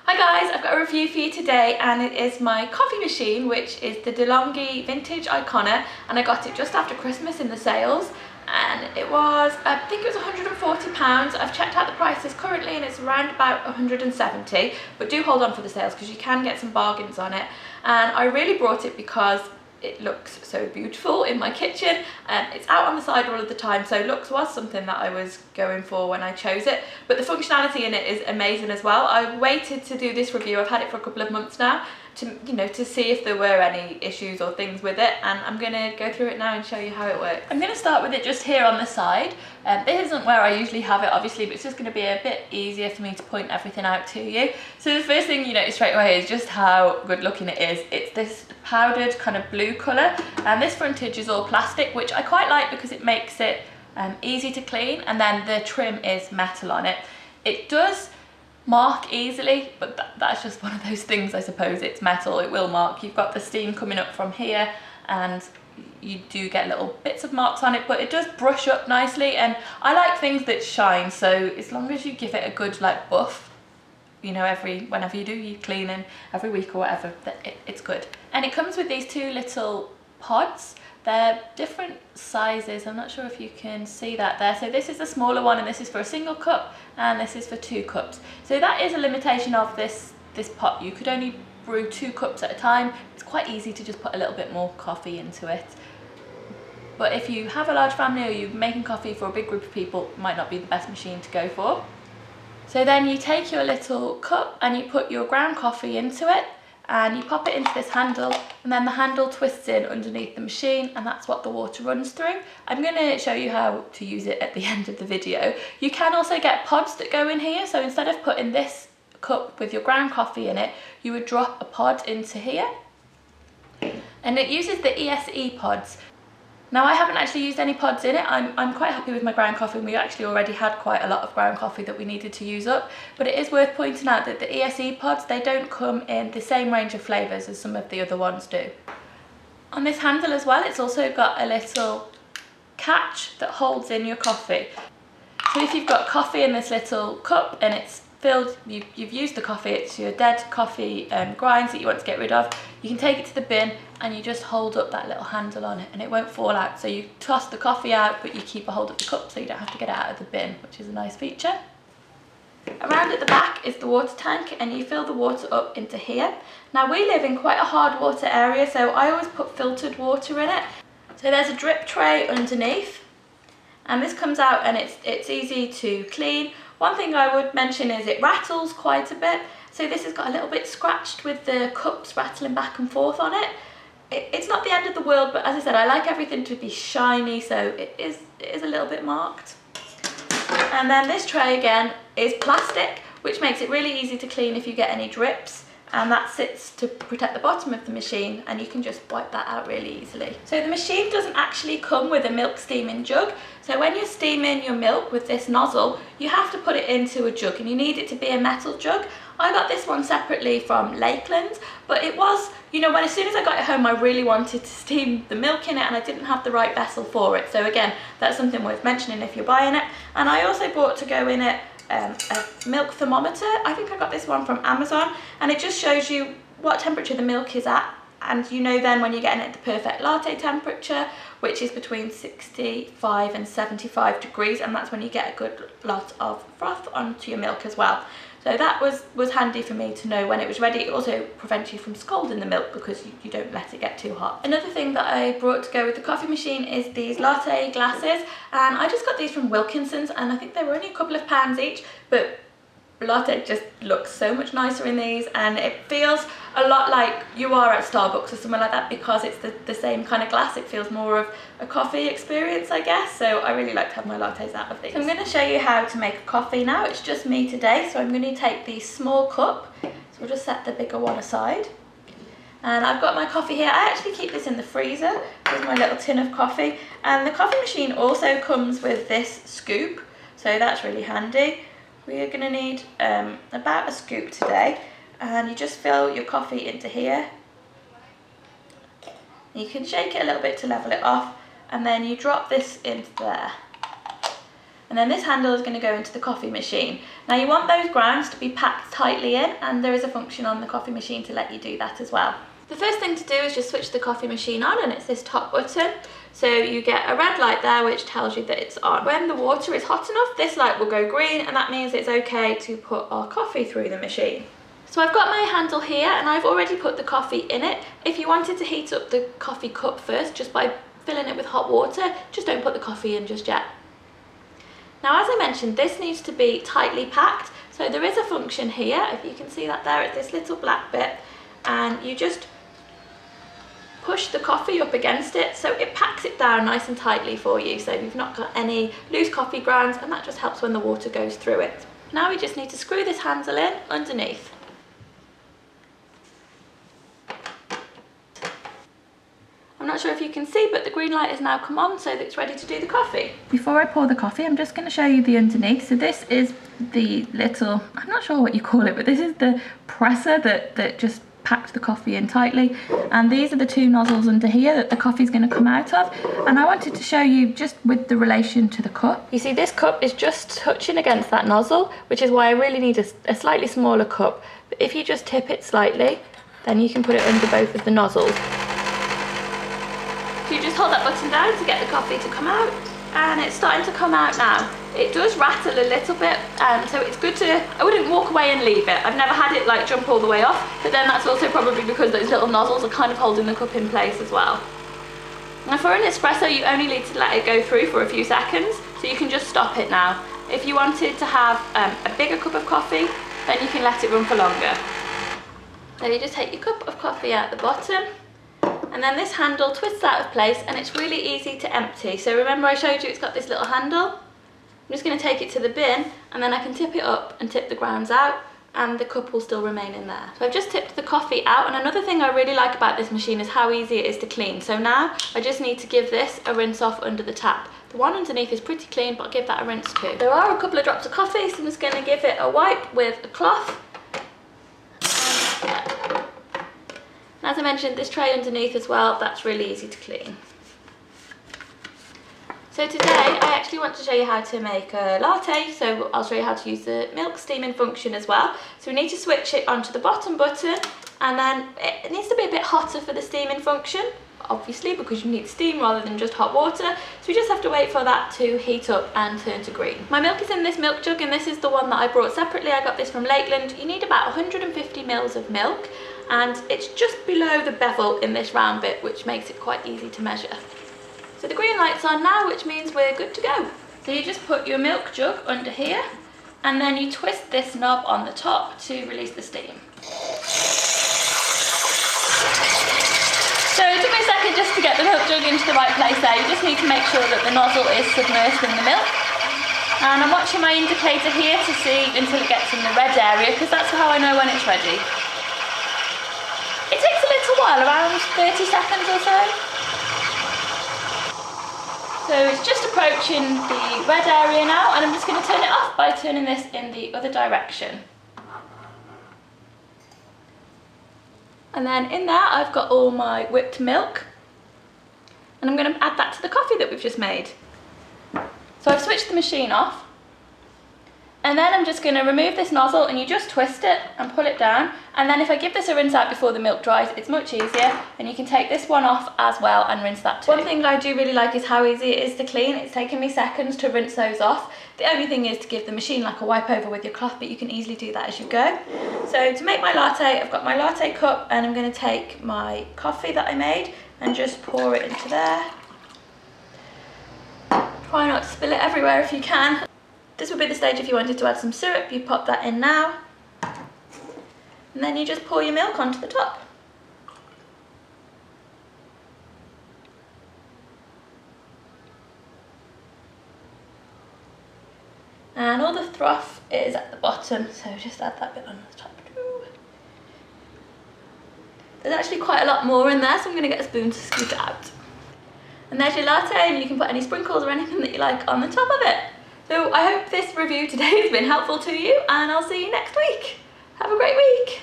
Hi guys, I've got a review for you today and it is my coffee machine, which is the DeLonghi vintage Icona, and I got it just after Christmas in the sales and it was, I think it was £140. I've checked out the prices currently and it's around about 170, but do hold on for the sales because you can get some bargains on it. And I really brought it because it looks so beautiful in my kitchen and it's out on the side all of the time, so looks was something that I was going for when I chose it, but the functionality in it is amazing as well. I waited to do this review, I've had it for a couple of months now, to see if there were any issues or things with it, and I'm going to go through it now and show you how it works. I'm going to start with it just here on the side. This isn't where I usually have it obviously, but it's just going to be a bit easier for me to point everything out to you. So the first thing you notice straight away is just how good looking it is. It's this powdered kind of blue colour, and this frontage is all plastic, which I quite like because it makes it easy to clean, and then the trim is metal on it. It does mark easily, but that's just one of those things, I suppose. It's metal, it will mark. You've got the steam coming up from here and you do get little bits of marks on it, but it does brush up nicely, and I like things that shine, so as long as you give it a good like buff, whenever you do your cleaning every week or whatever, it's good. And it comes with these two little pods. They're different sizes, I'm not sure if you can see that there. So this is the smaller one and this is for a single cup and this is for 2 cups. So that is a limitation of this pot. You could only brew 2 cups at a time. It's quite easy to just put a little bit more coffee into it. But if you have a large family or you're making coffee for a big group of people, it might not be the best machine to go for. So then you take your little cup and you put your ground coffee into it, and you pop it into this handle, and then the handle twists in underneath the machine, and that's what the water runs through. I'm going to show you how to use it at the end of the video. You can also get pods that go in here, so instead of putting this cup with your ground coffee in it, you would drop a pod into here, and it uses the ESE pods. Now I haven't actually used any pods in it. I'm quite happy with my ground coffee, and we actually already had quite a lot of ground coffee that we needed to use up, but it is worth pointing out that the ESE pods, they don't come in the same range of flavours as some of the other ones do. On this handle as well, it's also got a little catch that holds in your coffee. So if you've got coffee in this little cup and it's filled, you've used the coffee, it's your dead coffee grinds that you want to get rid of, you can take it to the bin and you just hold up that little handle on it and it won't fall out. So you toss the coffee out, but you keep a hold of the cup so you don't have to get it out of the bin, which is a nice feature. Around at the back is the water tank, and you fill the water up into here. Now we live in quite a hard water area, so I always put filtered water in it. So there's a drip tray underneath, and this comes out and it's easy to clean. One thing I would mention is it rattles quite a bit, so this has got a little bit scratched with the cups rattling back and forth on it. It's not the end of the world, but as I said, I like everything to be shiny, so it is a little bit marked. And then this tray again is plastic, which makes it really easy to clean if you get any drips, and that sits to protect the bottom of the machine, and you can just wipe that out really easily. So the machine doesn't actually come with a milk steaming jug, so when you're steaming your milk with this nozzle, you have to put it into a jug, and you need it to be a metal jug. I got this one separately from Lakeland, but it was, as soon as I got it home, I really wanted to steam the milk in it and I didn't have the right vessel for it. So again, that's something worth mentioning if you're buying it. And I also bought to go in it a milk thermometer. I think I got this one from Amazon, and it just shows you what temperature the milk is at, and then when you're getting it at the perfect latte temperature, which is between 65 and 75 degrees, and that's when you get a good lot of froth onto your milk as well. So that was handy for me to know when it was ready. It also prevents you from scalding the milk because you don't let it get too hot. Another thing that I brought to go with the coffee machine is these latte glasses, and I just got these from Wilkinson's, and I think they were only a couple of pounds each, but latte just looks so much nicer in these, and it feels a lot like you are at Starbucks or somewhere like that because it's the same kind of glass. It feels more of a coffee experience, I guess, so I really like to have my lattes out of these. So I'm going to show you how to make a coffee now. It's just me today, so I'm going to take the small cup, so we'll just set the bigger one aside. And I've got my coffee here. I actually keep this in the freezer. Here's my little tin of coffee, and the coffee machine also comes with this scoop, so that's really handy. We are going to need about a scoop today, and you just fill your coffee into here. You can shake it a little bit to level it off, and then you drop this into there. and then this handle is going to go into the coffee machine. Now you want those grounds to be packed tightly in, and there is a function on the coffee machine to let you do that as well. The first thing to do is just switch the coffee machine on, and it's this top button. So you get a red light there which tells you that it's on. When the water is hot enough, this light will go green, and that means it's okay to put our coffee through the machine. So I've got my handle here, and I've already put the coffee in it. If you wanted to heat up the coffee cup first just by filling it with hot water, just don't put the coffee in just yet. Now, as I mentioned, this needs to be tightly packed. So there is a function here, if you can see that there, it's this little black bit, and you just push the coffee up against it so it packs it down nice and tightly for you, so you've not got any loose coffee grounds, and that just helps when the water goes through it. Now we just need to screw this handle in underneath. I'm not sure if you can see, but the green light has now come on, so that it's ready to do the coffee. Before I pour the coffee, I'm just going to show you the underneath. So this is the little, I'm not sure what you call it, but this is the presser that just packed the coffee in tightly, and these are the two nozzles under here that the coffee is going to come out of. And I wanted to show you just with the relation to the cup. You see this cup is just touching against that nozzle, which is why I really need a slightly smaller cup. But if you just tip it slightly, then you can put it under both of the nozzles. So you just hold that button down to get the coffee to come out, and it's starting to come out now. It does rattle a little bit, so it's good to, I wouldn't walk away and leave it. I've never had it like jump all the way off, but then that's also probably because those little nozzles are kind of holding the cup in place as well. Now for an espresso, you only need to let it go through for a few seconds, so you can just stop it now. If you wanted to have a bigger cup of coffee, then you can let it run for longer. So you just take your cup of coffee out the bottom, and then this handle twists out of place, and it's really easy to empty. So remember I showed you it's got this little handle? I'm just going to take it to the bin, and then I can tip it up and tip the grounds out, and the cup will still remain in there. So I've just tipped the coffee out, and another thing I really like about this machine is how easy it is to clean. So now I just need to give this a rinse off under the tap. The one underneath is pretty clean, but I'll give that a rinse too. There are a couple of drops of coffee, so I'm just going to give it a wipe with a cloth. And as I mentioned, this tray underneath as well, that's really easy to clean. So today I actually want to show you how to make a latte, so I'll show you how to use the milk steaming function as well. So we need to switch it onto the bottom button, and then it needs to be a bit hotter for the steaming function, obviously, because you need steam rather than just hot water. So we just have to wait for that to heat up and turn to green. My milk is in this milk jug, and this is the one that I brought separately. I got this from Lakeland. You need about 150 mils of milk, and it's just below the bevel in this round bit, which makes it quite easy to measure. So the green light's on now, which means we're good to go. So you just put your milk jug under here, and then you twist this knob on the top to release the steam. So it took me a second just to get the milk jug into the right place there. You just need to make sure that the nozzle is submersed in the milk. And I'm watching my indicator here to see until it gets in the red area, because that's how I know when it's ready. It takes a little while, around 30 seconds or so. So it's just approaching the red area now, and I'm just going to turn it off by turning this in the other direction. And then in there I've got all my whipped milk, and I'm going to add that to the coffee that we've just made. So I've switched the machine off, and then I'm just going to remove this nozzle, and you just twist it and pull it down, and then if I give this a rinse out before the milk dries, it's much easier, and you can take this one off as well and rinse that too. One thing I do really like is how easy it is to clean. It's taken me seconds to rinse those off. The only thing is to give the machine like a wipe over with your cloth, but you can easily do that as you go. So to make my latte, I've got my latte cup, and I'm going to take my coffee that I made and just pour it into there. Try not to spill it everywhere if you can. This would be the stage if you wanted to add some syrup. You pop that in now, and then you just pour your milk onto the top. And all the froth is at the bottom, so just add that bit on the top too. There's actually quite a lot more in there, so I'm going to get a spoon to scoop it out. And there's your latte, and you can put any sprinkles or anything that you like on the top of it. So I hope this review today has been helpful to you, and I'll see you next week. Have a great week.